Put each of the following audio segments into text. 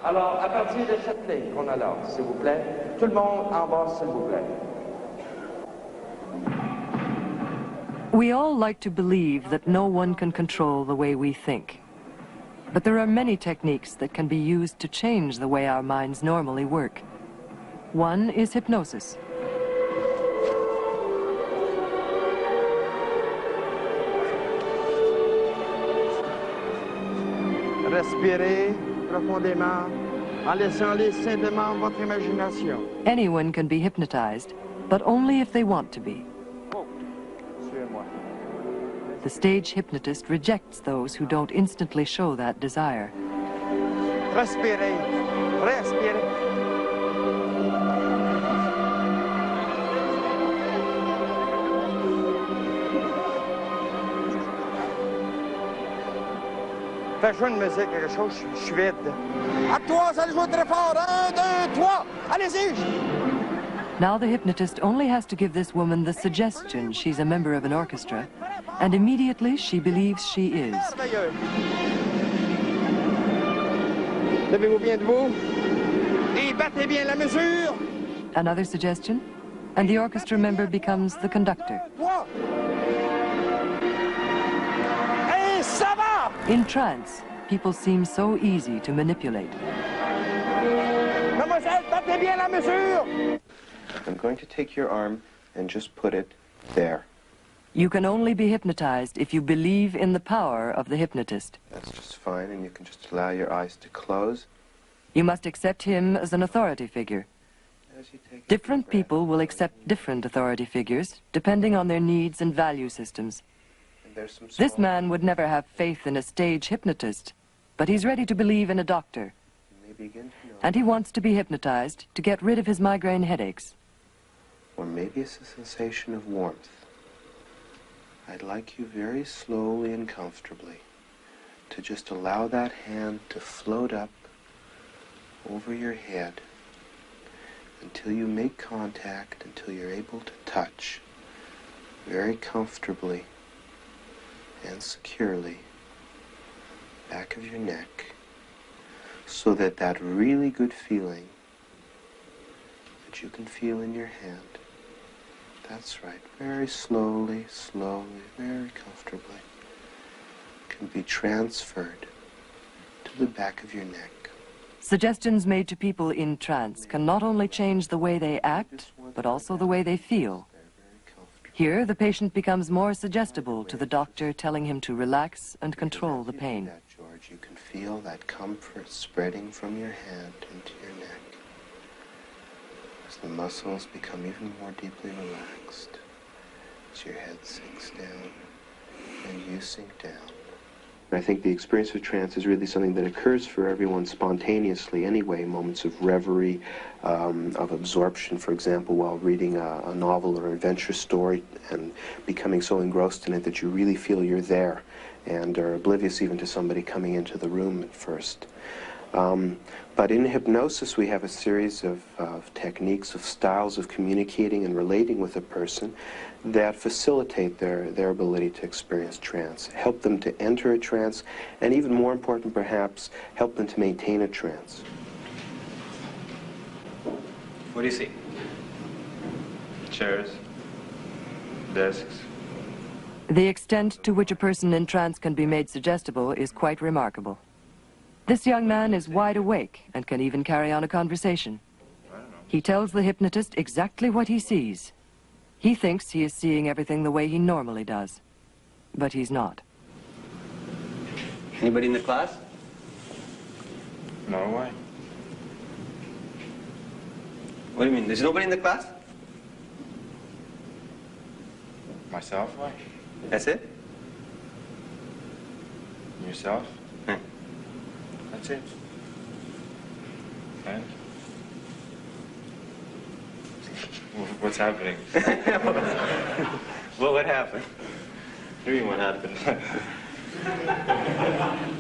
Alors, à partir de cette ligne qu'on a là, s'il vous plaît, tout le monde en bas, s'il vous plaît. We all like to believe that no one can control the way we think. But there are many techniques that can be used to change the way our minds normally work. One is hypnosis. Respirez profondément en laissant aller simplement votre imagination. Anyone can be hypnotized, but only if they want to be. Suivez-moi. The stage hypnotist rejects those who don't instantly show that desire. Respirez. Respirez. Fais jouer une musique, quelque chose, je suis vide. À toi, ça joue très fort. 1, 2, 3. Allez-y. Now the hypnotist only has to give this woman the suggestion she's a member of an orchestra, and immediately she believes she is. Merveilleux. Levez-vous bien debout. Et battez bien la mesure. Another suggestion, and the orchestra member becomes the conductor. Et ça va! In trance, people seem so easy to manipulate. Mademoiselle, battez bien la mesure. I'm going to take your arm and just put it there. You can only be hypnotized if you believe in the power of the hypnotist. That's just fine, and you can just allow your eyes to close. You must accept him as an authority figure. As you take Different people will accept different authority figures, depending on their needs and value systems. and there's some This small- man would never have faith in a stage hypnotist, but he's ready to believe in a doctor. You may begin to know, And he wants to be hypnotized to get rid of his migraine headaches. or maybe it's a sensation of warmth. I'd like you very slowly and comfortably to just allow that hand to float up over your head until you make contact, until you're able to touch very comfortably and securely back of your neck, so that that really good feeling that you can feel in your hand, that's right, very slowly, slowly, very comfortably, can be transferred to the back of your neck. Suggestions made to people in trance can not only change the way they act, but also the way they feel. Very comfortable. Here, the patient becomes more suggestible to the doctor, telling him to relax and control the pain. That, George, you can feel that comfort spreading from your hand into your neck as the muscles become even more deeply relaxed, as your head sinks down and you sink down. I think the experience of trance is really something that occurs for everyone spontaneously anyway, moments of reverie, of absorption, for example, while reading a novel or adventure story and becoming so engrossed in it that you really feel you're there and are oblivious even to somebody coming into the room at first. But in hypnosis, we have a series of techniques, of styles of communicating and relating with a person that facilitate their ability to experience trance, help them to enter a trance, and even more important perhaps, help them to maintain a trance. What do you see? Chairs, desks. The extent to which a person in trance can be made suggestible is quite remarkable. This young man is wide awake and can even carry on a conversation. He tells the hypnotist exactly what he sees. He thinks he is seeing everything the way he normally does, but he's not. Anybody in the class? No way. What do you mean? There's nobody in the class? Myself? Why? That's it? Yourself? Huh. That's it. And? What's happening? Well, what happened? What do you mean what happened?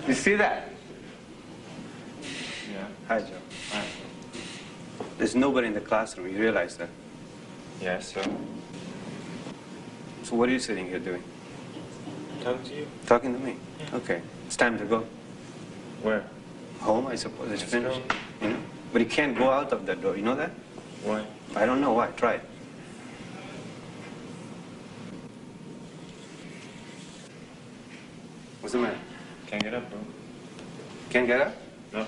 You see that? Yeah. Hi, Joe. Hi. There's nobody in the classroom. You realize that? Yeah, so? So what are you sitting here doing? Talking to you? Talking to me? Okay. It's time to go. Where? Home, I suppose. It's Let's finished. go. You know? But you can't go out of that door. You know that? Why? I don't know why. Try it. What's the matter? Can't get up, bro. Can't get up? No.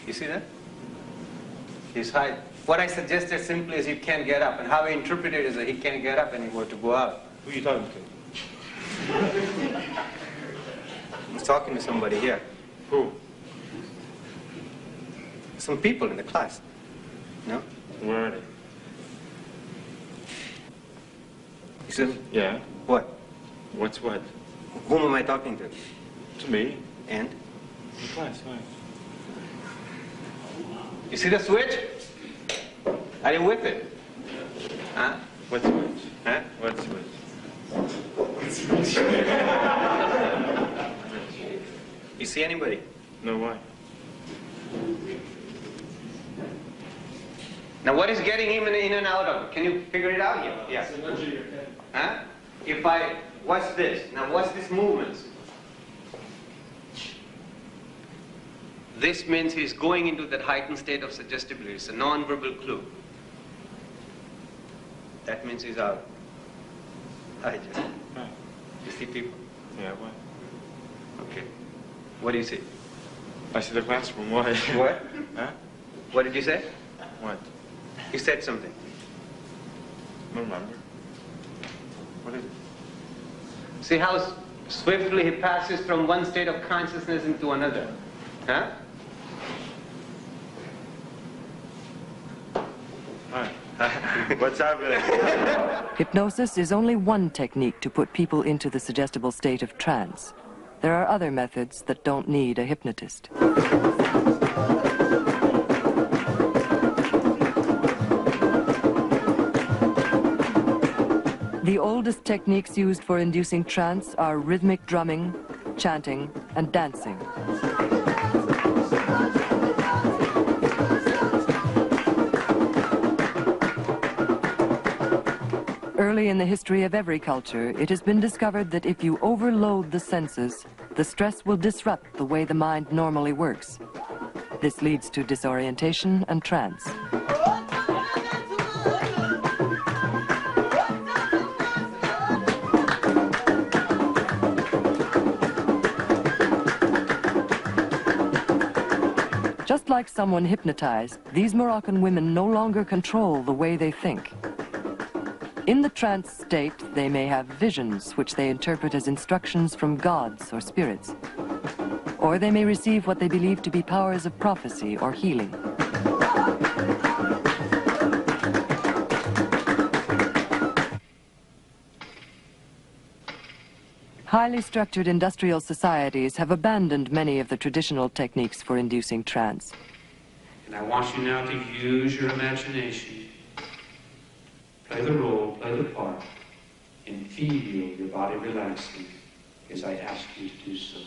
You see that? He's high. What I suggested simply is he can't get up, and how I interpret it is that he can't get up anymore to go out. Who are you talking to? He's talking to somebody here. Who? Some people in the class. No? Where are they? You see? Yeah. What? What's what? Whom am I talking to? To me. And? The class, why? You see the switch? Are you with it? Huh? What switch? Huh? What switch? You see anybody? No, why? Now what is getting him in and out of it? Can you figure it out here? Yeah. Huh? If I, what's this? Now what's this movement? This means he's going into that heightened state of suggestibility. It's a non-verbal clue. That means he's out. Hi, Jeff. Right. You see people? Yeah, why? Okay. What do you see? I see the classroom, why? What? Huh? What did you say? What? You said something. I don't remember. What is it? See how swiftly he passes from one state of consciousness into another. Huh? Hi. What's happening? Hypnosis is only one technique to put people into the suggestible state of trance. There are other methods that don't need a hypnotist. The oldest techniques used for inducing trance are rhythmic drumming, chanting, and dancing. Early in the history of every culture, it has been discovered that if you overload the senses, the stress will disrupt the way the mind normally works. This leads to disorientation and trance. Just like someone hypnotized, these Moroccan women no longer control the way they think. In the trance state, they may have visions which they interpret as instructions from gods or spirits. Or they may receive what they believe to be powers of prophecy or healing. Highly structured industrial societies have abandoned many of the traditional techniques for inducing trance. And I want you now to use your imagination. Play the role, play the part, and feel your body relaxing as I ask you to do so.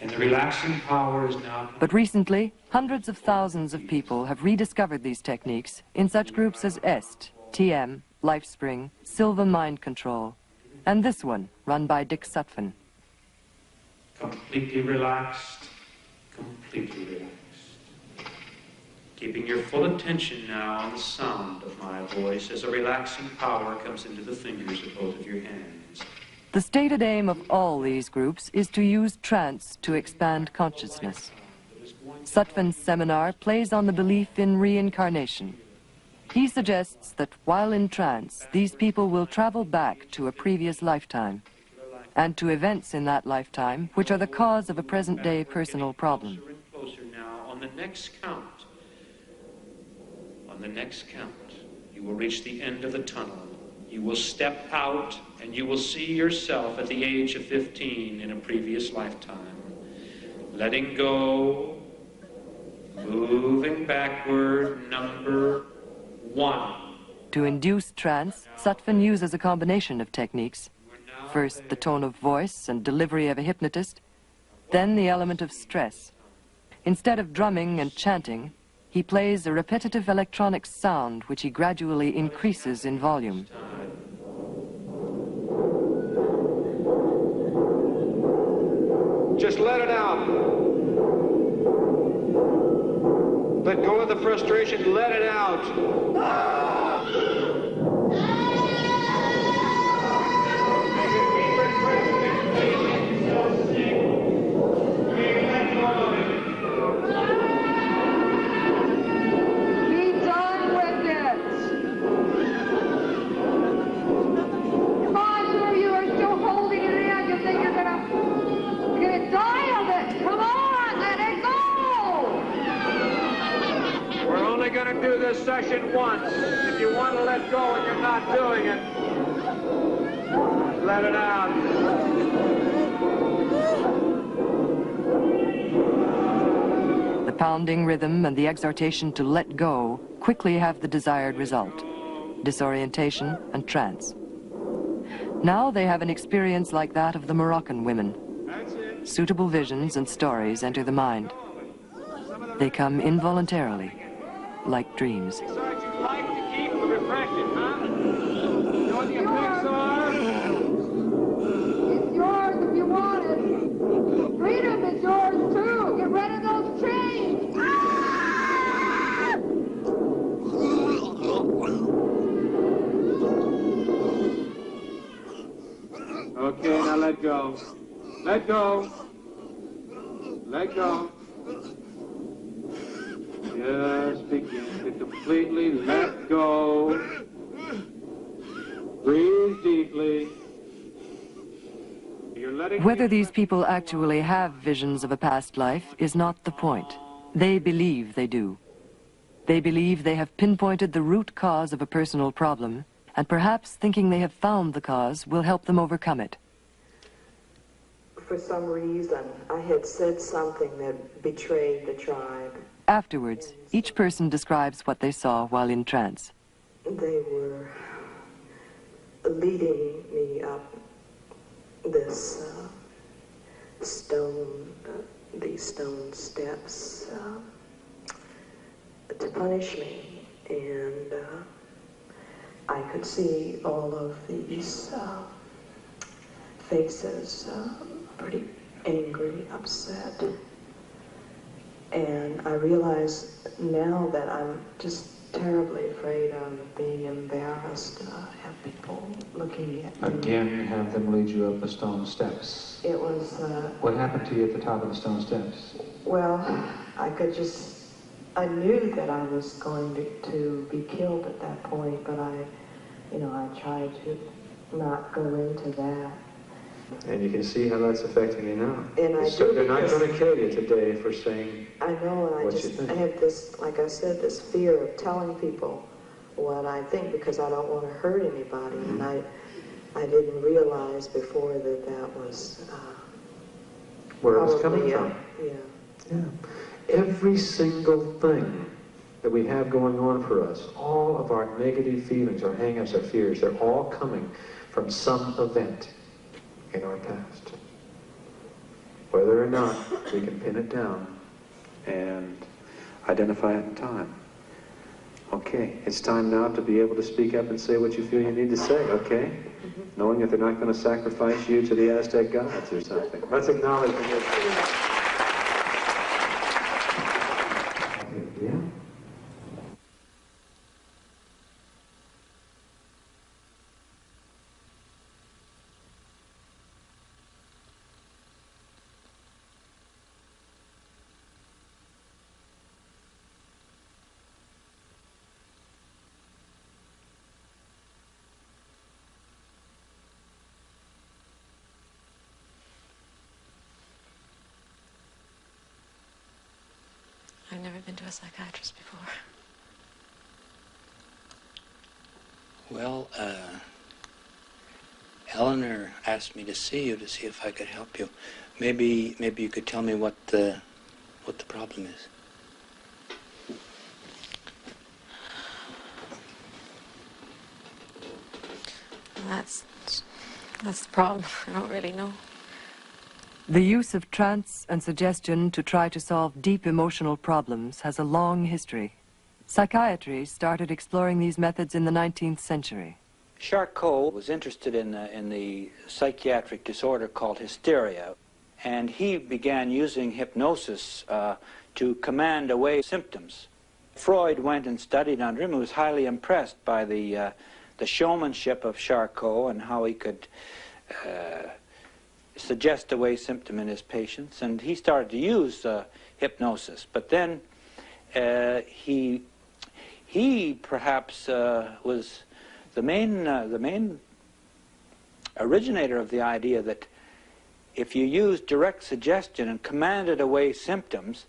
And the relaxing power is now... But recently, hundreds of thousands of people have rediscovered these techniques in such groups as EST, TM, LifeSpring, Silva Mind Control, and this one, run by Dick Sutphin. Completely relaxed, completely relaxed. Keeping your full attention now on the sound of my voice as a relaxing power comes into the fingers of both of your hands. The stated aim of all these groups is to use trance to expand consciousness. Sutphin's seminar plays on the belief in reincarnation. He suggests that while in trance, these people will travel back to a previous lifetime and to events in that lifetime which are the cause of a present-day personal problem. Closer and closer now. On the next count, you will reach the end of the tunnel. You will step out and you will see yourself at the age of 15 in a previous lifetime. Letting go, moving backward, number 1. To induce trance, Sutphin uses a combination of techniques. First, the tone of voice and delivery of a hypnotist, then the element of stress. Instead of drumming and chanting, he plays a repetitive electronic sound which he gradually increases in volume. Just let it out. go with the frustration, let it out. Going to do this session once. If you want to let go and you're not doing it, let it out. The pounding rhythm and the exhortation to let go quickly have the desired result: disorientation and trance. Now they have an experience like that of the Moroccan women. Suitable visions and stories enter the mind. They come involuntarily, like dreams. Besides, you like to keep the repression, huh? You know what you think so are? It's yours if you want it. Freedom is yours too. Get rid of those chains. Ah! Okay, now let go. Let go. Let go. Just begin to completely let go. Breathe deeply. You're letting Whether these people actually have visions of a past life is not the point. They believe they do. They believe they have pinpointed the root cause of a personal problem, and perhaps thinking they have found the cause will help them overcome it. For some reason, I had said something that betrayed the tribe. Afterwards, each person describes what they saw while in trance. They were leading me up this these stone steps to punish me, and I could see all of these faces, pretty angry, upset. And I realize now that I'm just terribly afraid of being embarrassed, have people looking at me. Again, have them lead you up the stone steps. It was... What happened to you at the top of the stone steps? Well, I knew that I was going to be killed at that point, but I tried to not go into that. And you can see how that's affecting you now. And they're not going to kill you today for saying I know, and I have this, like I said, this fear of telling people what I think because I don't want to hurt anybody. Mm-hmm. And I didn't realize before that was where it was coming from. Yeah. Every single thing that we have going on for us, all of our negative feelings, our hang-ups, our fears, they're all coming from some event in our past. Whether or not we can pin it down and identify it in time. Okay, it's time now to be able to speak up and say what you feel you need to say, okay? Mm-hmm. Knowing that they're not going to sacrifice you to the Aztec gods or something. Let's acknowledge them. Yeah. I've never been to a psychiatrist before. Well, Eleanor asked me to see you to see if I could help you. Maybe you could tell me what the problem is. Well, that's the problem. I don't really know. The use of trance and suggestion to try to solve deep emotional problems has a long history. Psychiatry started exploring these methods in the 19th century. Charcot was interested in the psychiatric disorder called hysteria, and he began using hypnosis to command away symptoms. Freud went and studied under him. He was highly impressed by the showmanship of Charcot and how he could suggest away symptom in his patients, and he started to use hypnosis. But then he perhaps was the main originator of the idea that if you use direct suggestion and commanded away symptoms,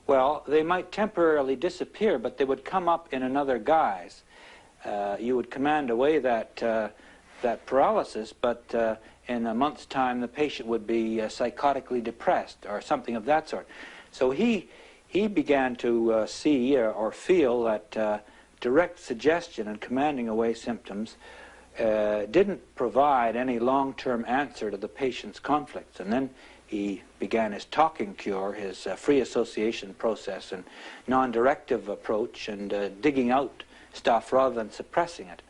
well, they might temporarily disappear, but they would come up in another guise. You would command away that paralysis, but in a month's time the patient would be psychotically depressed or something of that sort. So he began to see or feel that direct suggestion and commanding away symptoms didn't provide any long-term answer to the patient's conflicts. And then he began his talking cure, his free association process and non-directive approach, and digging out stuff rather than suppressing it.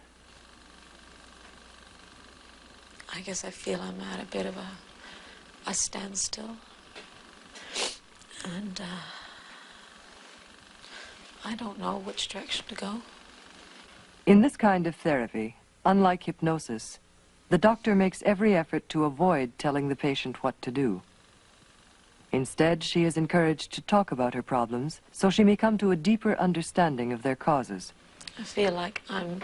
I guess I feel I'm at a bit of a standstill. And I don't know which direction to go. In this kind of therapy, unlike hypnosis, the doctor makes every effort to avoid telling the patient what to do. Instead, she is encouraged to talk about her problems so she may come to a deeper understanding of their causes. I feel like I'm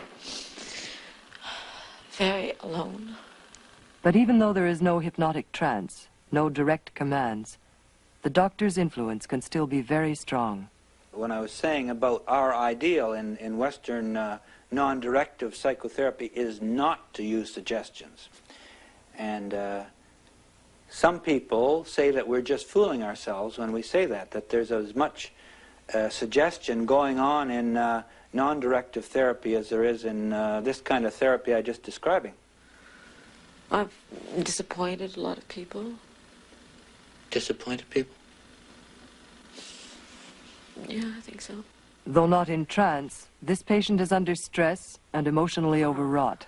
very alone. But even though there is no hypnotic trance, no direct commands, the doctor's influence can still be very strong. When I was saying about our ideal in Western non-directive psychotherapy is not to use suggestions. And some people say that we're just fooling ourselves when we say that there's as much suggestion going on in non-directive therapy as there is in this kind of therapy I just describing. I've disappointed a lot of people. Disappointed people? Yeah, I think so. Though not in trance, this patient is under stress and emotionally overwrought.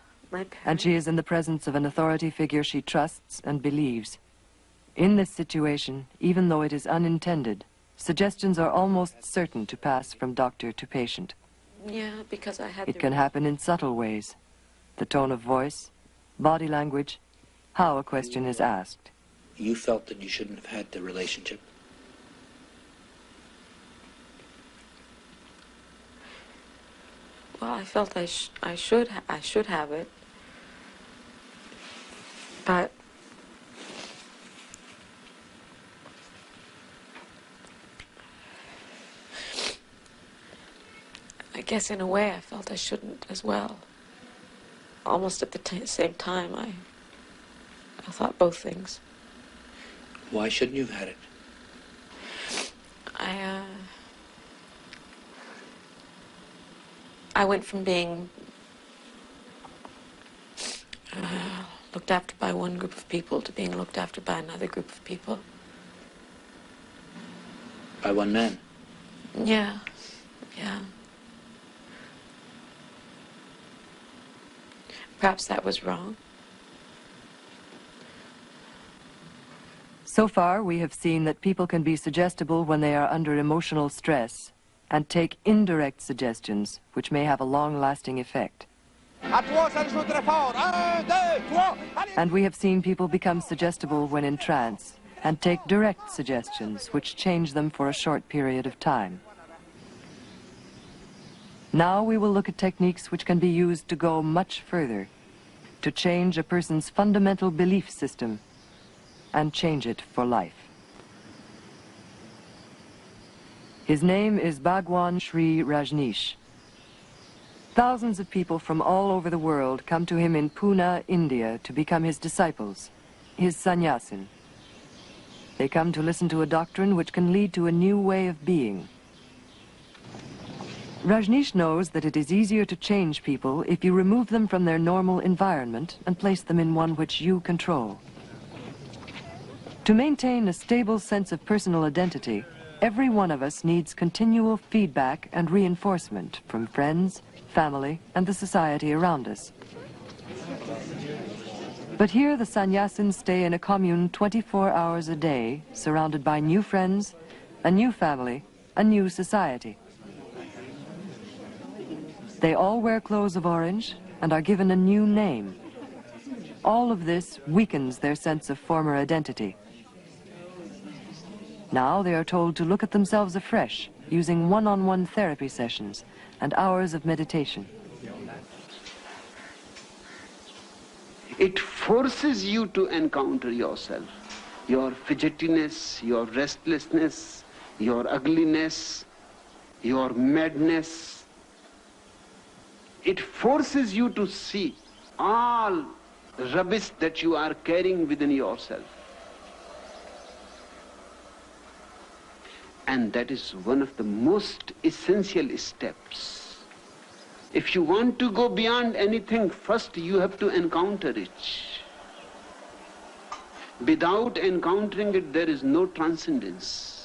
And she is in the presence of an authority figure she trusts and believes. In this situation, even though it is unintended, suggestions are almost certain to pass from doctor to patient. Yeah, because I had It can happen in subtle ways. The tone of voice, body language, how a question is asked. You felt that you shouldn't have had the relationship? Well, I felt I should have it, but I guess in a way I felt I shouldn't as well. Almost at the same time, I thought both things. Why shouldn't you have had it? I went from being looked after by one group of people to being looked after by another group of people. By one man? Yeah, yeah. Perhaps that was wrong. So far, we have seen that people can be suggestible when they are under emotional stress and take indirect suggestions, which may have a long-lasting effect. And we have seen people become suggestible when in trance and take direct suggestions, which change them for a short period of time. Now we will look at techniques which can be used to go much further, to change a person's fundamental belief system and change it for life. His name is Bhagwan Sri Rajneesh. Thousands of people from all over the world come to him in Pune, India, to become his disciples, his sannyasin. They come to listen to a doctrine which can lead to a new way of being. Rajneesh knows that it is easier to change people if you remove them from their normal environment and place them in one which you control. To maintain a stable sense of personal identity, every one of us needs continual feedback and reinforcement from friends, family, and the society around us. But here the sannyasins stay in a commune 24 hours a day, surrounded by new friends, a new family, a new society. They all wear clothes of orange and are given a new name. All of this weakens their sense of former identity. Now they are told to look at themselves afresh, using one-on-one therapy sessions and hours of meditation. It forces you to encounter yourself, your fidgetiness, your restlessness, your ugliness, your madness. It forces you to see all rubbish that you are carrying within yourself. And that is one of the most essential steps. If you want to go beyond anything, first you have to encounter it. Without encountering it, there is no transcendence.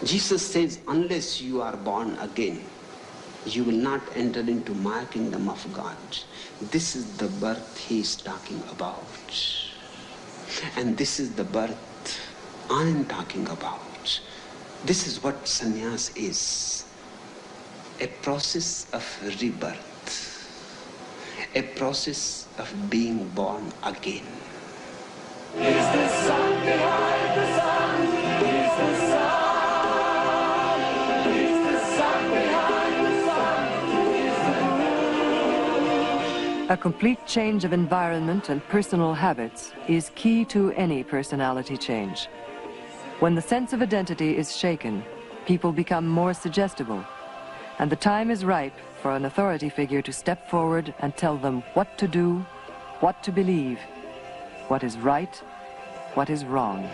Jesus says, unless you are born again, you will not enter into my kingdom of God. This is the birth he is talking about. And this is the birth I am talking about. This is what sannyas is. A process of rebirth. A process of being born again. Is the sun behind the sun? Is the sun? A complete change of environment and personal habits is key to any personality change. When the sense of identity is shaken, people become more suggestible, and the time is ripe for an authority figure to step forward and tell them what to do, what to believe, what is right, what is wrong.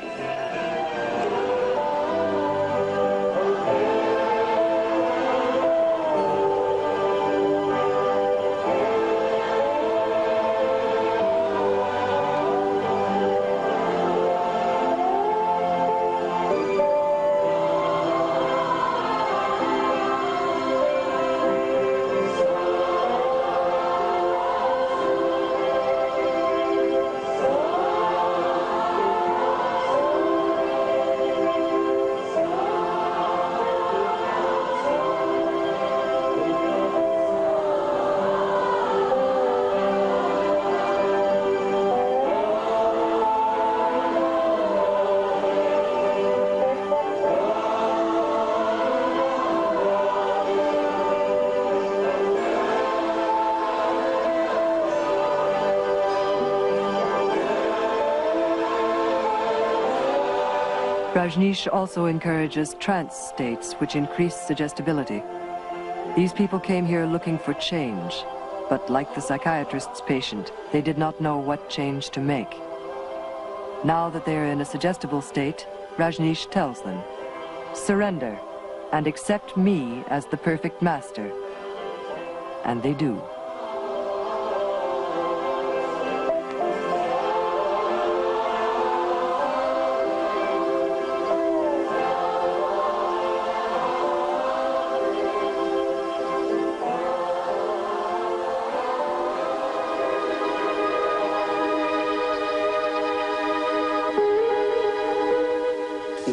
Rajneesh also encourages trance states which increase suggestibility. These people came here looking for change, but like the psychiatrist's patient, they did not know what change to make. Now that they are in a suggestible state, Rajneesh tells them, surrender and accept me as the perfect master. And they do.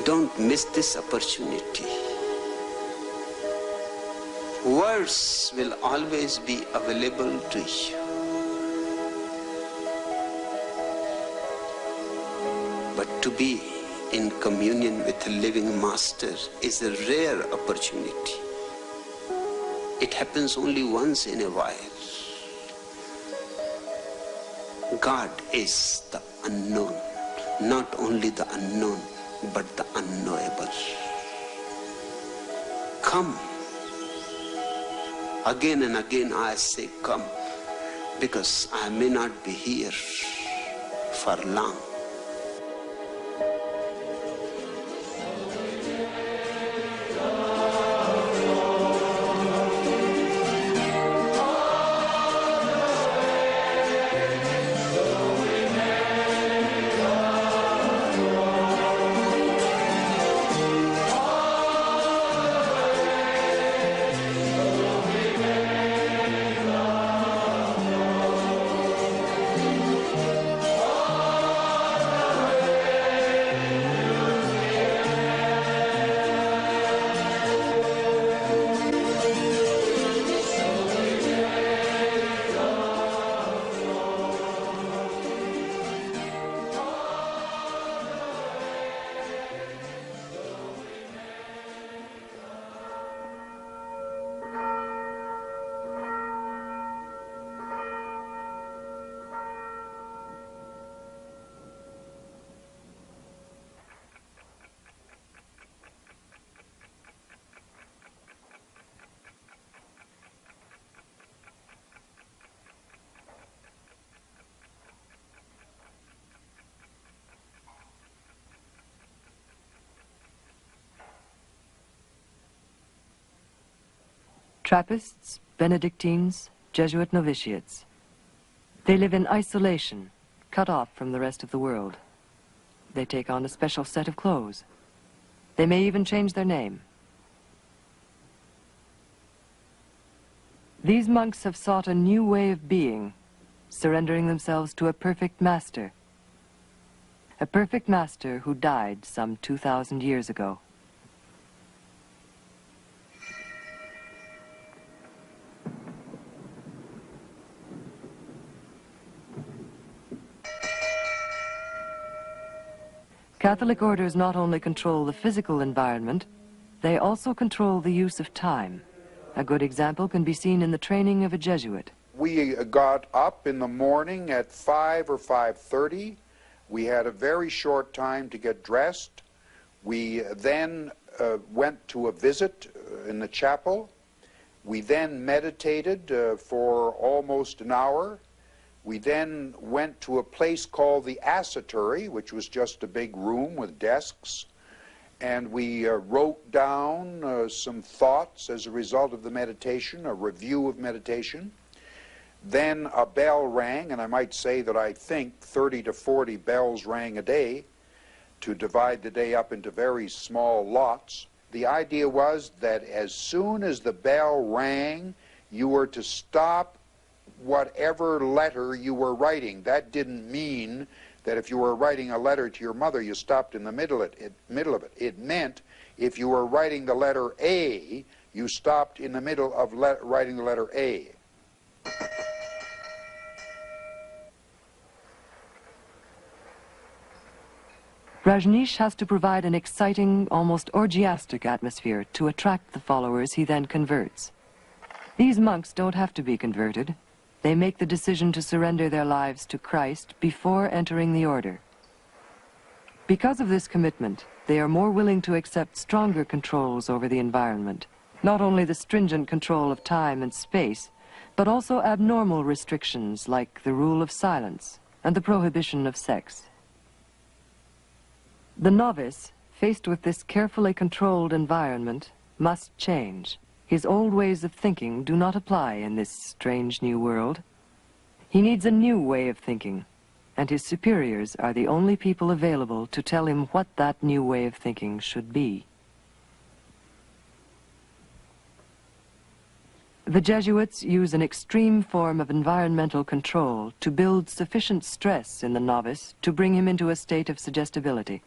Don't miss this opportunity. Words will always be available to you. But to be in communion with a living master is a rare opportunity. It happens only once in a while. God is the unknown, not only the unknown, but the unknowable. Come. Again and again I say come, because I may not be here for long. Trappists, Benedictines, Jesuit novitiates. They live in isolation, cut off from the rest of the world. They take on a special set of clothes. They may even change their name. These monks have sought a new way of being, surrendering themselves to a perfect master who died some 2,000 years ago. Catholic orders not only control the physical environment, they also control the use of time. A good example can be seen in the training of a Jesuit. We got up in the morning at 5 or 5:30. We had a very short time to get dressed. We then went to a visit in the chapel. We then meditated for almost an hour. We then went to a place called the ascetory, which was just a big room with desks, and we wrote down some thoughts as a result of the meditation, a review of meditation. Then a bell rang, and I might say that I think 30 to 40 bells rang a day to divide the day up into very small lots. The idea was that as soon as the bell rang, you were to stop whatever letter you were writing. That didn't mean that if you were writing a letter to your mother, you stopped in the middle of it. It meant if you were writing the letter A, you stopped in the middle of writing the letter A. Rajneesh has to provide an exciting, almost orgiastic atmosphere to attract the followers he then converts. These monks don't have to be converted. They make the decision to surrender their lives to Christ before entering the order. Because of this commitment, they are more willing to accept stronger controls over the environment, not only the stringent control of time and space, but also abnormal restrictions like the rule of silence and the prohibition of sex. The novice, faced with this carefully controlled environment, must change. His old ways of thinking do not apply in this strange new world. He needs a new way of thinking, and his superiors are the only people available to tell him what that new way of thinking should be. The Jesuits use an extreme form of environmental control to build sufficient stress in the novice to bring him into a state of suggestibility.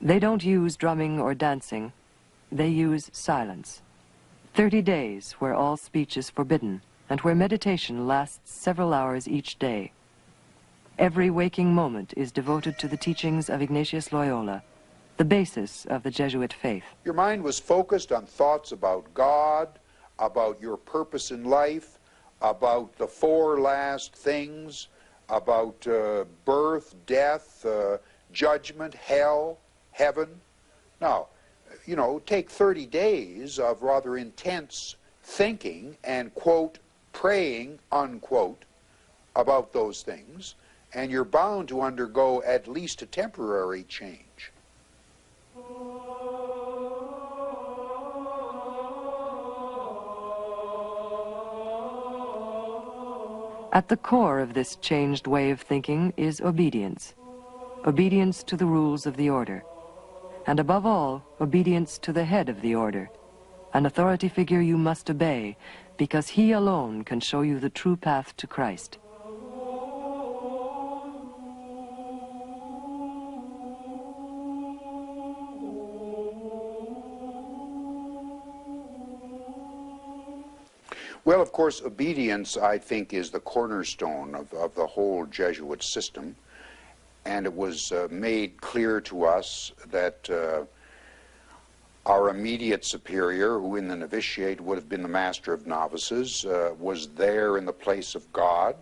They don't use drumming or dancing. They use silence. 30 days where all speech is forbidden and where meditation lasts several hours each day. Every waking moment is devoted to the teachings of Ignatius Loyola, the basis of the Jesuit faith. Your mind was focused on thoughts about God, about your purpose in life, about the four last things, about birth, death, judgment, hell, heaven. Now, you know, take 30 days of rather intense thinking and, quote, praying, unquote, about those things, and you're bound to undergo at least a temporary change. At the core of this changed way of thinking is obedience. Obedience to the rules of the order. And above all, obedience to the head of the order, an authority figure you must obey, because he alone can show you the true path to Christ. Well, of course, obedience, I think, is the cornerstone of the whole Jesuit system. And it was made clear to us that our immediate superior, who in the novitiate would have been the master of novices, was there in the place of God,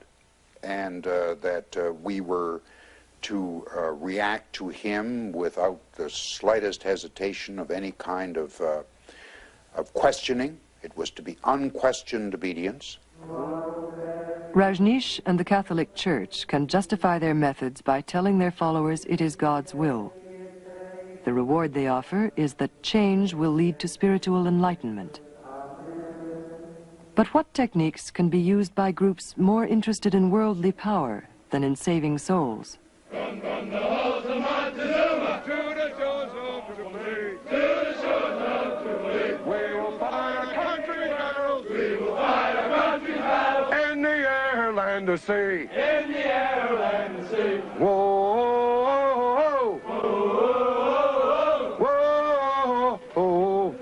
and that we were to react to him without the slightest hesitation of any kind of questioning. It was to be unquestioned obedience. Rajneesh and the Catholic Church can justify their methods by telling their followers it is God's will. The reward they offer is that change will lead to spiritual enlightenment. But what techniques can be used by groups more interested in worldly power than in saving souls? In the air, land, the sea. In the air, land, the sea. Whoa, whoa, whoa, whoa, whoa, whoa.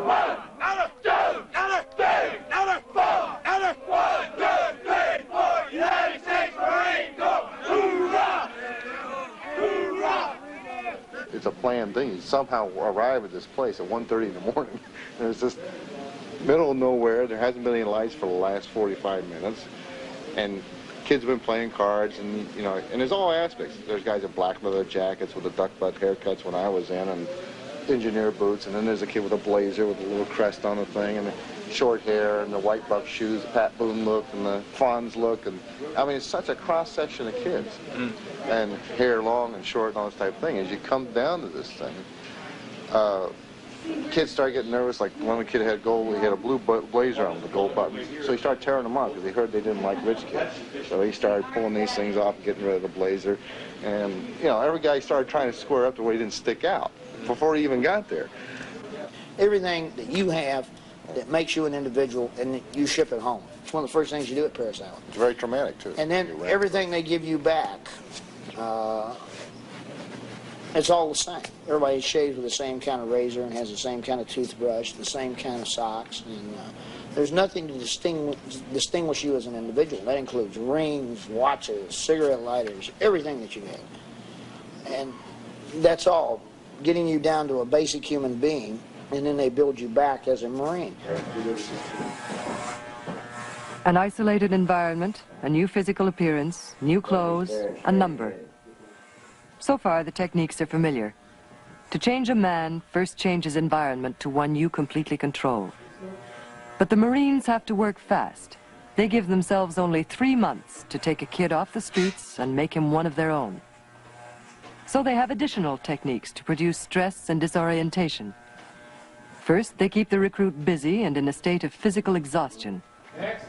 1, another 2, another 3, another 4, another 1, 2, 3, 4. United States Marine Corps. Hoorah! Hoorah! It's a planned thing. You somehow arrive at this place at 1:30 in the morning. There's this middle of nowhere. There hasn't been any lights for the last 45 minutes, and kids have been playing cards, and you know, and there's all aspects. There's guys in black leather jackets with the duck butt haircuts when I was in, and engineer boots, and then there's a kid with a blazer with a little crest on the thing, and the short hair, and the white buff shoes, the Pat Boone look, and the Fonz look, and I mean, it's such a cross section of kids, and hair long and short and all this type of thing. As you come down to this thing, kids start getting nervous. Like one kid had gold, he had a blue blazer on with the gold buttons. So he started tearing them off because he heard they didn't like rich kids. So he started pulling these things off and getting rid of the blazer. And, you know, every guy started trying to square up to where he didn't stick out before he even got there. Everything that you have that makes you an individual and you ship it home. It's one of the first things you do at Paris Island. It's very traumatic, too. And then everything they give you back, it's all the same. Everybody shaves with the same kind of razor and has the same kind of toothbrush, the same kind of socks, and there's nothing to distinguish you as an individual. That includes rings, watches, cigarette lighters, everything that you have. And that's all, getting you down to a basic human being, and then they build you back as a Marine. An isolated environment, a new physical appearance, new clothes, a number. So far, the techniques are familiar. To change a man, first change his environment to one you completely control. But the Marines have to work fast. They give themselves only 3 months to take a kid off the streets and make him one of their own. So they have additional techniques to produce stress and disorientation. First, they keep the recruit busy and in a state of physical exhaustion. Next.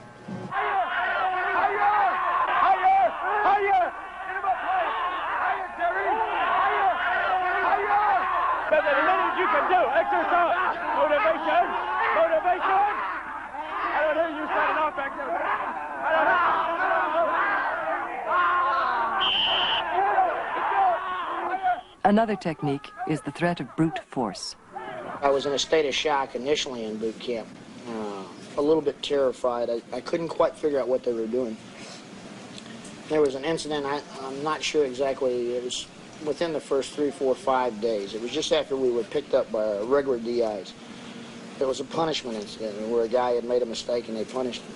You can do exercise, motivation, motivation. I don't hear you starting off back there. Another technique is the threat of brute force. I was in a state of shock initially in boot camp, a little bit terrified. I couldn't quite figure out what they were doing. There was an incident, I'm not sure exactly, it was within the first 3, 4, 5 days. It was just after we were picked up by our regular DIs. There was a punishment incident where a guy had made a mistake and they punished him.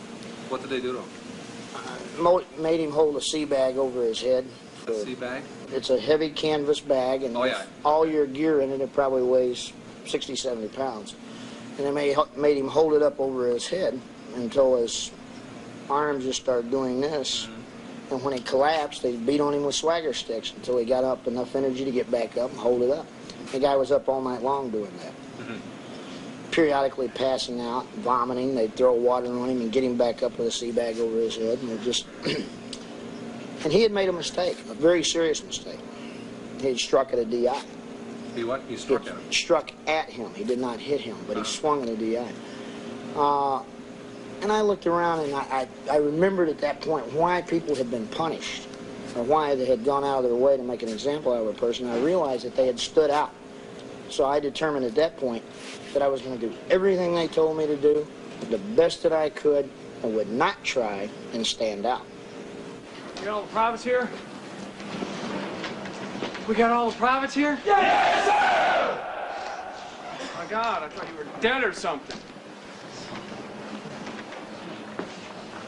What did they do to him? Made him hold a sea bag over his head. A sea bag? It's a heavy canvas bag, and all your gear in it, it probably weighs 60, 70 pounds. And they made him hold it up over his head until his arms just started doing this. And when he collapsed, they beat on him with swagger sticks until he got up enough energy to get back up and hold it up. The guy was up all night long doing that. Periodically passing out, vomiting. They'd throw water on him and get him back up with a sea bag over his head. And just and he had made a mistake, a very serious mistake. He had struck at a DI. He what? He struck at him? Struck at him. He did not hit him, but he swung at a DI. And I looked around and I remembered at that point why people had been punished, or why they had gone out of their way to make an example out of a person. I realized that they had stood out. So I determined at that point that I was going to do everything they told me to do, the best that I could, and would not try and stand out. You got all the privates here? We got all the privates here? Yes, sir! Oh my God, I thought you were dead or something.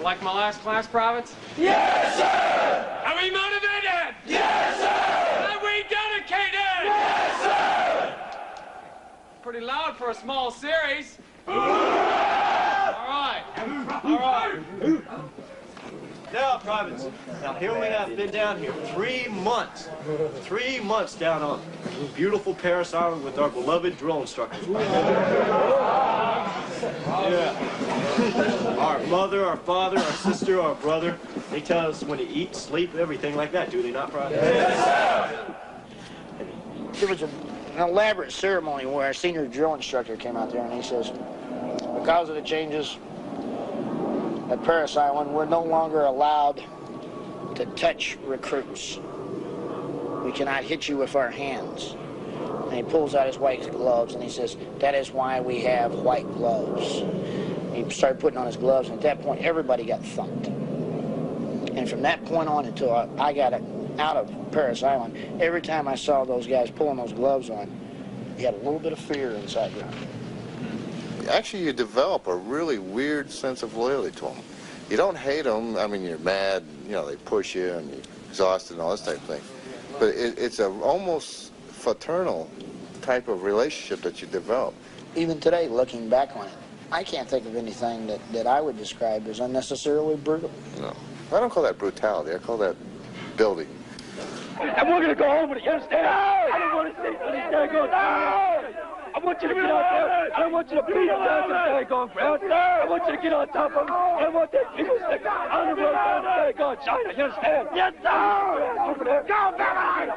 Like my last class privates? Yes, sir! Are we motivated? Yes, sir! Are we dedicated? Yes, sir! Pretty loud for a small series. All right. All right. Now, privates, now here we have been down here 3 months. 3 months down on beautiful Paris Island with our beloved drill instructors. Yeah. Our mother, our father, our sister, our brother, they tell us when to eat, sleep, everything like that, do they not, Private? Yes. There was an elaborate ceremony where our senior drill instructor came out there and he says, because of the changes at Paris Island, we're no longer allowed to touch recruits. We cannot hit you with our hands. And he pulls out his white gloves and he says, that is why we have white gloves. He started putting on his gloves, and at that point everybody got thumped. And from that point on until I got out of Paris Island, every time I saw those guys pulling those gloves on, you had a little bit of fear inside you. Actually, you develop a really weird sense of loyalty to them. You don't hate them. I mean, you're mad, you know, they push you and you're exhausted and all this type of thing. But it's a almost fraternal type of relationship that you develop. Even today, looking back on it, I can't think of anything that I would describe as unnecessarily brutal. No. I don't call that brutality. I call that building. And we're going to go home with it, you understand? I don't want to see what he's there going. I want you to get out there. I don't want you to beat him down to the daggone ground. I want you to get on top of him. I want that people stick on the road down to the daggone China, you understand? Yes, sir! Over there. Go, Beverly!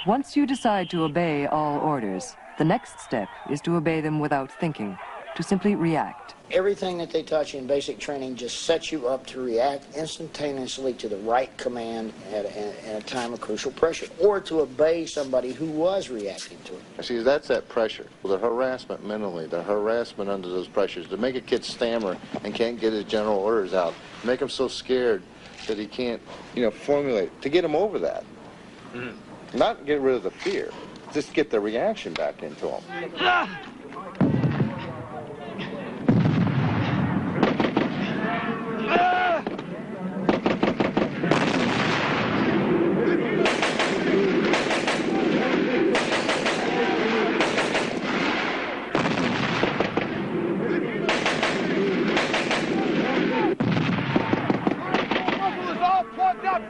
Once you decide to obey all orders, the next step is to obey them without thinking, to simply react. Everything that they taught you in basic training just sets you up to react instantaneously to the right command at a time of crucial pressure, or to obey somebody who was reacting to it. See, that's that pressure. The harassment mentally, the harassment under those pressures, to make a kid stammer and can't get his general orders out, make him so scared that he can't, formulate, to get him over that. Mm-hmm. Not get rid of the fear, just get the reaction back into him.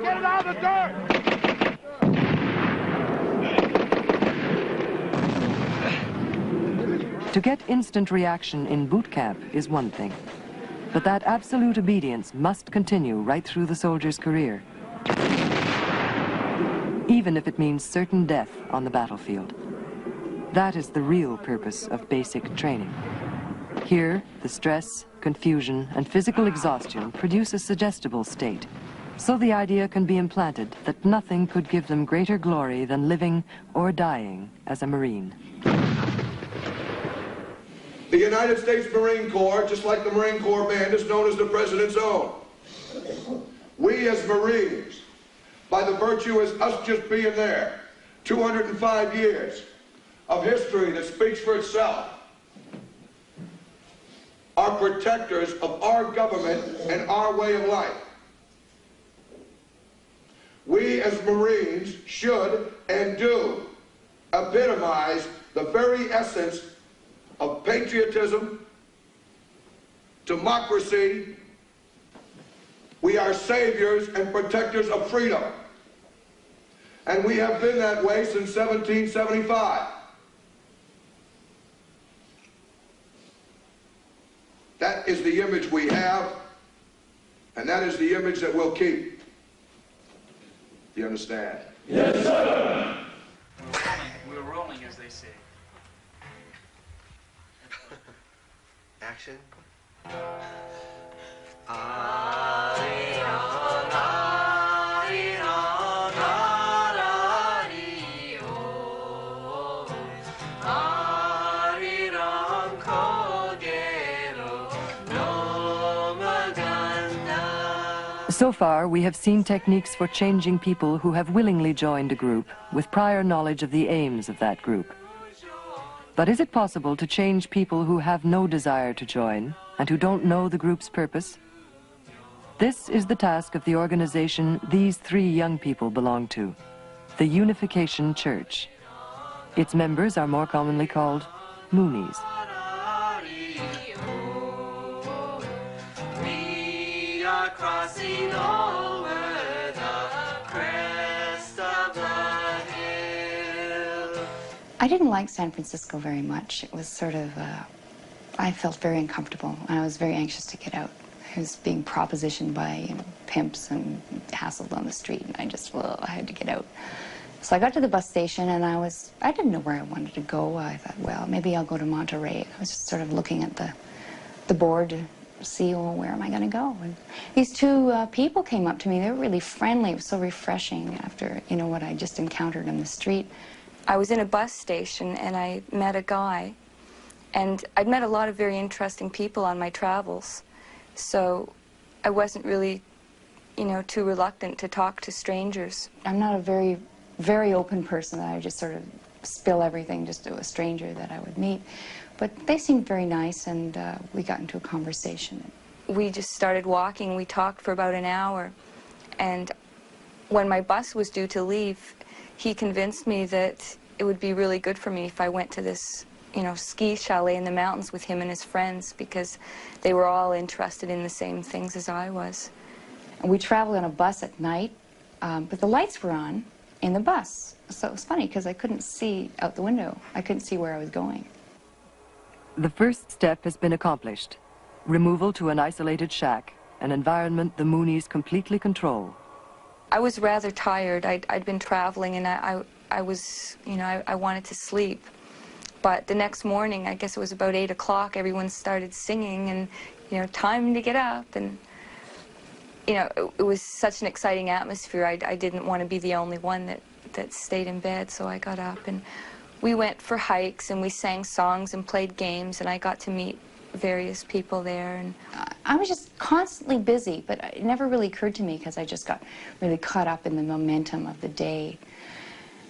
Get it out of the dirt! To get instant reaction in boot camp is one thing, but that absolute obedience must continue right through the soldier's career, even if it means certain death on the battlefield. That is the real purpose of basic training. Here, the stress, confusion, and physical exhaustion produce a suggestible state, so the idea can be implanted that nothing could give them greater glory than living or dying as a Marine. The United States Marine Corps, just like the Marine Corps band, is known as the President's own. We as Marines, by the virtue of us just being there, 205 years of history that speaks for itself, are protectors of our government and our way of life. We as Marines should and do epitomize the very essence of patriotism, democracy. We are saviors and protectors of freedom. And we have been that way since 1775. That is the image we have, and that is the image that we'll keep. Do you understand? Yes, sir! We're rolling, as they say. Action. So far, we have seen techniques for changing people who have willingly joined a group with prior knowledge of the aims of that group. But is it possible to change people who have no desire to join and who don't know the group's purpose? This is the task of the organization these three young people belong to, the Unification Church. Its members are more commonly called Moonies. We are are crossing over the crest of the hill. I didn't like San Francisco very much. It was sort of, I felt very uncomfortable, and I was very anxious to get out. I was being propositioned by pimps and hassled on the street, and I just, well, I had to get out. So I got to the bus station, and I didn't know where I wanted to go. I thought, well, maybe I'll go to Monterey. I was just sort of looking at the board to see, well, where am I going to go? And these two people came up to me. They were really friendly. It was so refreshing after, you know, what I just encountered in the street. I was in a bus station, and I met a guy, and I'd met a lot of very interesting people on my travels. So I wasn't really, you know, too reluctant to talk to strangers. I'm not a very open person. I just sort of spill everything just to a stranger that I would meet. But they seemed very nice, and we got into a conversation. We just started walking. We talked for about an hour. And when my bus was due to leave, he convinced me that it would be really good for me if I went to this, you know, ski chalet in the mountains with him and his friends, because they were all interested in the same things as I was. And we traveled on a bus at night, but the lights were on in the bus. So it was funny because I couldn't see out the window. I couldn't see where I was going. The first step has been accomplished. Removal to an isolated shack, an environment the Moonies completely control. I was rather tired. I'd been traveling, and I was, you know, I wanted to sleep. But the next morning, I guess it was about 8 o'clock, everyone started singing and, you know, time to get up. And, you know, it was such an exciting atmosphere. I didn't want to be the only one that stayed in bed, so I got up. And we went for hikes, and we sang songs and played games, and I got to meet various people there. And I was just constantly busy, but it never really occurred to me because I just got really caught up in the momentum of the day.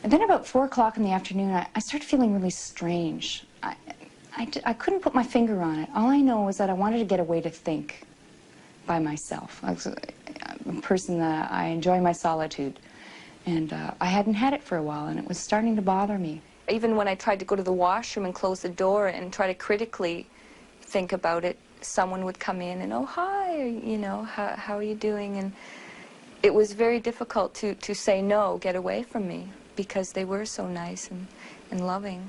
And then about 4 o'clock in the afternoon, I started feeling really strange. I couldn't put my finger on it. All I know was that I wanted to get away to think by myself. I was a person that I enjoy my solitude. And I hadn't had it for a while, and it was starting to bother me. Even when I tried to go to the washroom and close the door and try to critically think about it, someone would come in and, oh, hi, you know, how are you doing? And it was very difficult to say no, get away from me, because they were so nice and loving.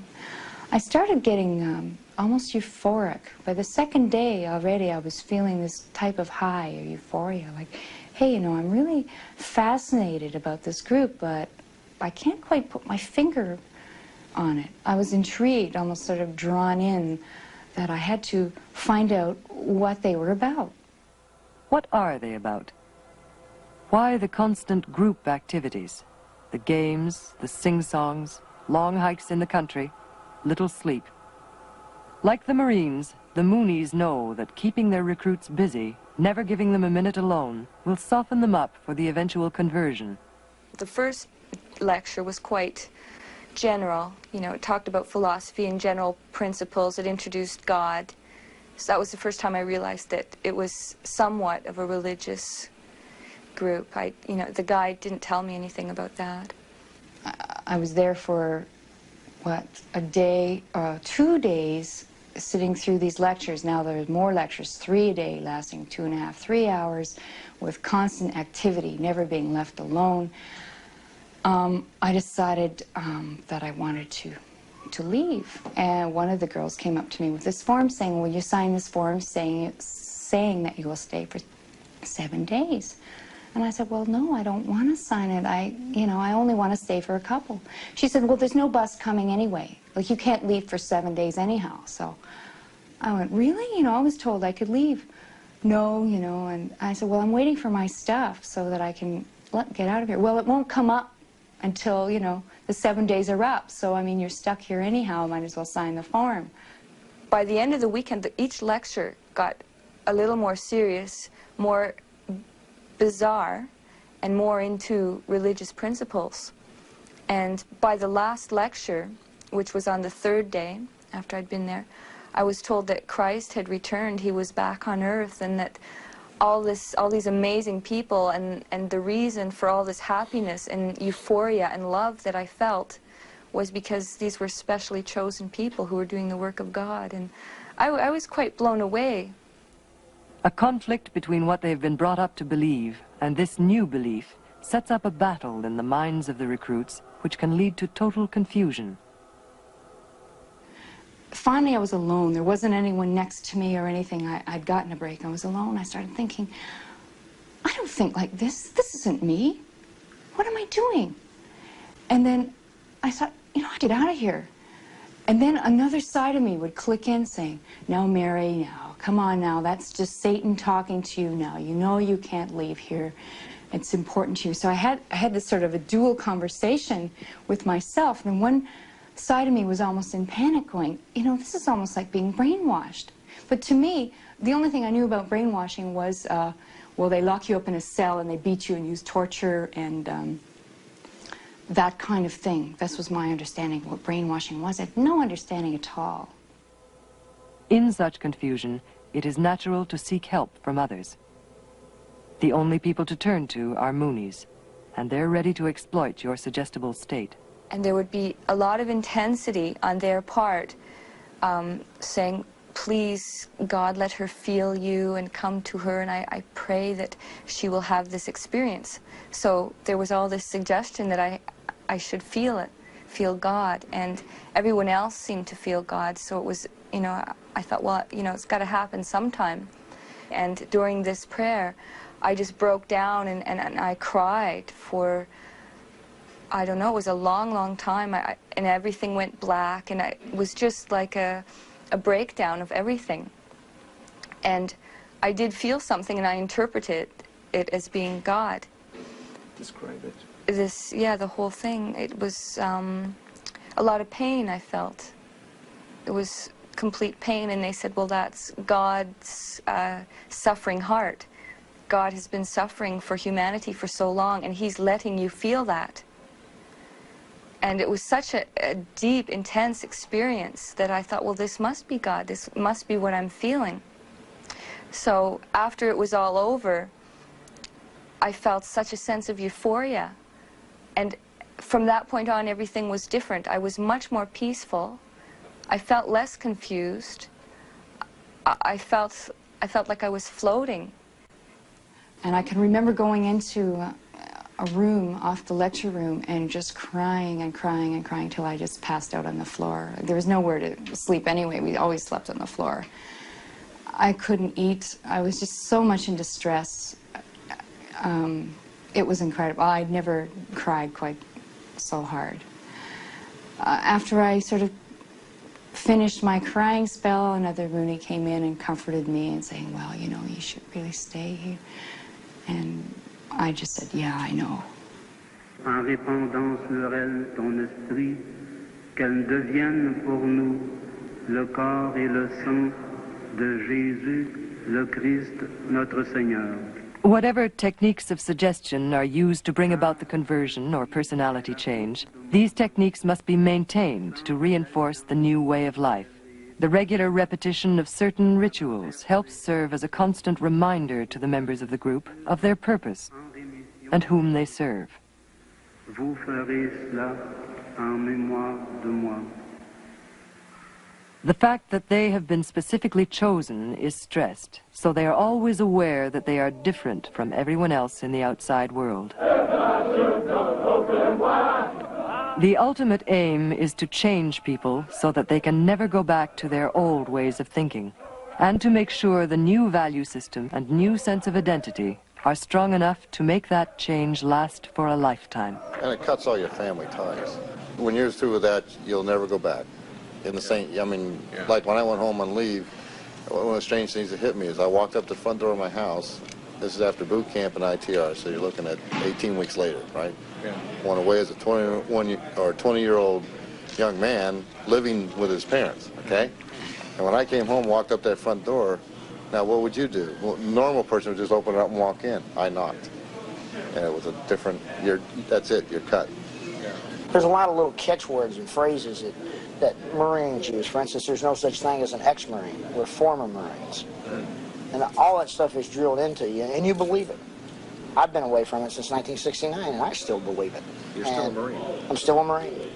I started getting almost euphoric. By the second day already, I was feeling this type of high or euphoria, like, hey, you know, I'm really fascinated about this group, but I can't quite put my finger on it. I was intrigued, almost sort of drawn in, that I had to find out what they were about. What are they about? Why the constant group activities? The games, the sing-songs, long hikes in the country, little sleep. Like the Marines, the Moonies know that keeping their recruits busy, never giving them a minute alone, will soften them up for the eventual conversion. The first lecture was quite general. You know, it talked about philosophy and general principles. It introduced God. So that was the first time I realized that it was somewhat of a religious group. You know, the guide didn't tell me anything about that. I was there for, what, a day, 2 days, sitting through these lectures. Now there's more lectures, 3 a day, lasting 2.5, 3 hours, with constant activity, never being left alone. I decided that I wanted to leave. And one of the girls came up to me with this form saying, will you sign this form saying that you will stay for 7 days? And I said, well, no, I don't want to sign it. I only want to stay for a couple. She said, well, there's no bus coming anyway. Like, you can't leave for 7 days anyhow. So I went, really? You know, I was told I could leave. No, you know, and I said, well, I'm waiting for my stuff so that I can get out of here. Well, it won't come up until, you know, the 7 days are up. So, I mean, you're stuck here anyhow. I might as well sign the form. By the end of the weekend, each lecture got a little more serious, more bizarre, and more into religious principles. And by the last lecture, which was on the 3rd day after I'd been there, I was told that Christ had returned. He was back on earth, and that all these amazing people and the reason for all this happiness and euphoria and love that I felt was because these were specially chosen people who were doing the work of God. And I was quite blown away. A conflict between what they have been brought up to believe and this new belief sets up a battle in the minds of the recruits which can lead to total confusion. Finally, I was alone. There wasn't anyone next to me or anything. I'd gotten a break. I was alone. I started thinking, I don't think like this. This isn't me. What am I doing? And then I thought, you know, I'd get out of here. And then another side of me would click in saying, no, Mary, no, come on now. That's just Satan talking to you now. You know you can't leave here. It's important to you. So I had this sort of a dual conversation with myself. And one side of me was almost in panic going, you know, this is almost like being brainwashed. But to me, the only thing I knew about brainwashing was, well, they lock you up in a cell and they beat you and use torture and that kind of thing. This was my understanding of what brainwashing was. I had no understanding at all. In such confusion, it is natural to seek help from others. The only people to turn to are Moonies, and they're ready to exploit your suggestible state. And there would be a lot of intensity on their part, saying, please, God, let her feel you and come to her, and I pray that she will have this experience. So there was all this suggestion that I should feel it, feel God, and everyone else seemed to feel God, so it was, you know, I thought, well, you know, it's got to happen sometime. And during this prayer, I just broke down and I cried for, I don't know, it was a long, long time, and everything went black, and it was just like a breakdown of everything. And I did feel something, and I interpreted it as being God. Describe it. This, yeah, the whole thing, it was a lot of pain I felt. It was complete pain, and they said, well, that's God's suffering heart. God has been suffering for humanity for so long, and he's letting you feel that. And it was such a deep, intense experience that I thought, well, this must be God. This must be what I'm feeling. So after it was all over, I felt such a sense of euphoria. And from that point on, everything was different. I was much more peaceful. I felt less confused. I felt like I was floating. And I can remember going into a room off the lecture room and just crying and crying and crying till I just passed out on the floor. There was nowhere to sleep anyway. We always slept on the floor. I couldn't eat. I was just so much in distress. It was incredible. I'd never cried quite so hard. After I sort of finished my crying spell, another Moonie came in and comforted me and saying, well, you know, you should really stay here. And I just said, yeah, I know. En répandant sur elle ton esprit, qu'elle devienne pour nous le corps et le sang de Jésus, le Christ, notre Seigneur. Whatever techniques of suggestion are used to bring about the conversion or personality change, these techniques must be maintained to reinforce the new way of life. The regular repetition of certain rituals helps serve as a constant reminder to the members of the group of their purpose and whom they serve. Vous ferez cela en mémoire de moi. The fact that they have been specifically chosen is stressed, so they are always aware that they are different from everyone else in the outside world. The ultimate aim is to change people so that they can never go back to their old ways of thinking, and to make sure the new value system and new sense of identity are strong enough to make that change last for a lifetime. And it cuts all your family ties. When you're through with that, you'll never go back. In the same, I mean, like when I went home on leave, one of the strange things that hit me is I walked up the front door of my house. This is after boot camp and ITR, so you're looking at 18 weeks later, right? Yeah. Went away as a 20-year-old young man living with his parents, okay? And when I came home, walked up that front door, now what would you do? Well, a normal person would just open it up and walk in. I knocked. And it was a different, that's it, you're cut. There's a lot of little catchwords and phrases that Marines use. For instance, there's no such thing as an ex-Marine. We're former Marines. And all that stuff is drilled into you, and you believe it. I've been away from it since 1969, and I still believe it. You're still a Marine. I'm still a Marine.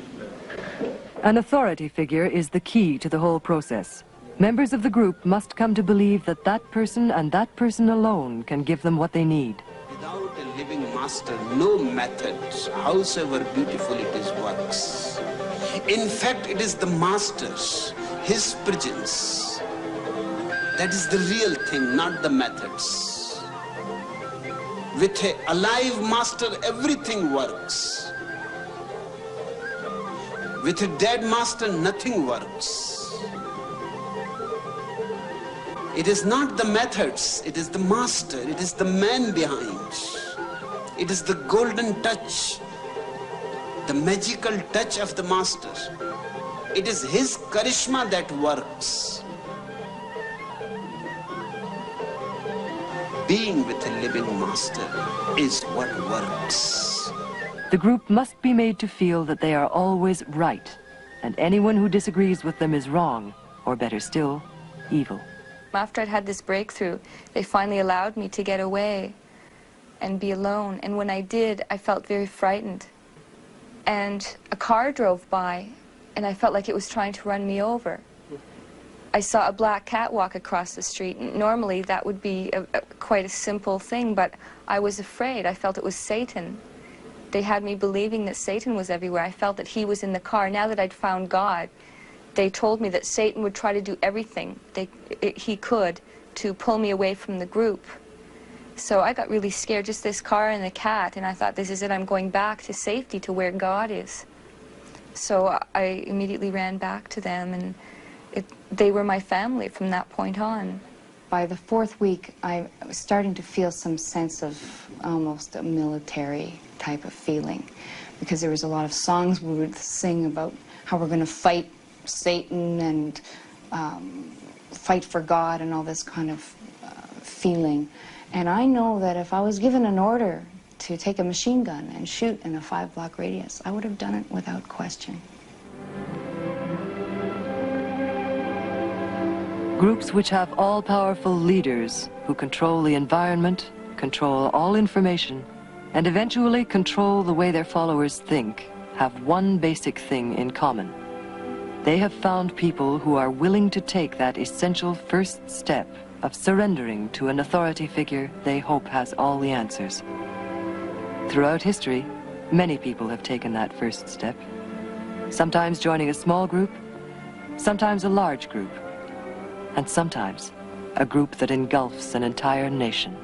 An authority figure is the key to the whole process. Members of the group must come to believe that that person and that person alone can give them what they need. Without a living master, no method, howsoever beautiful it is, works. In fact, it is the master's, his presence. That is the real thing, not the methods. With an alive master, everything works. With a dead master, nothing works. It is not the methods, it is the master, it is the man behind. It is the golden touch, the magical touch of the master. It is his charisma that works. Being with a living master is what works. The group must be made to feel that they are always right, and anyone who disagrees with them is wrong, or better still, evil. After I'd had this breakthrough, they finally allowed me to get away and be alone. And when I did, I felt very frightened. And a car drove by, and I felt like it was trying to run me over. I saw a black cat walk across the street. Normally, that would be quite a simple thing, but I was afraid. I felt it was Satan. They had me believing that Satan was everywhere. I felt that he was in the car. Now that I'd found God, they told me that Satan would try to do everything he could to pull me away from the group. So I got really scared, just this car and the cat, and I thought, this is it, I'm going back to safety, to where God is. So I immediately ran back to them, and they were my family from that point on. By the fourth week, I was starting to feel some sense of almost a military type of feeling, because there was a lot of songs we would sing about how we're going to fight Satan and fight for God and all this kind of feeling. And I know that if I was given an order to take a machine gun and shoot in a 5-block radius, I would have done it without question. Groups which have all-powerful leaders who control the environment, control all information, and eventually control the way their followers think, have one basic thing in common. They have found people who are willing to take that essential first step of surrendering to an authority figure they hope has all the answers. Throughout history, many people have taken that first step, sometimes joining a small group, sometimes a large group, and sometimes a group that engulfs an entire nation.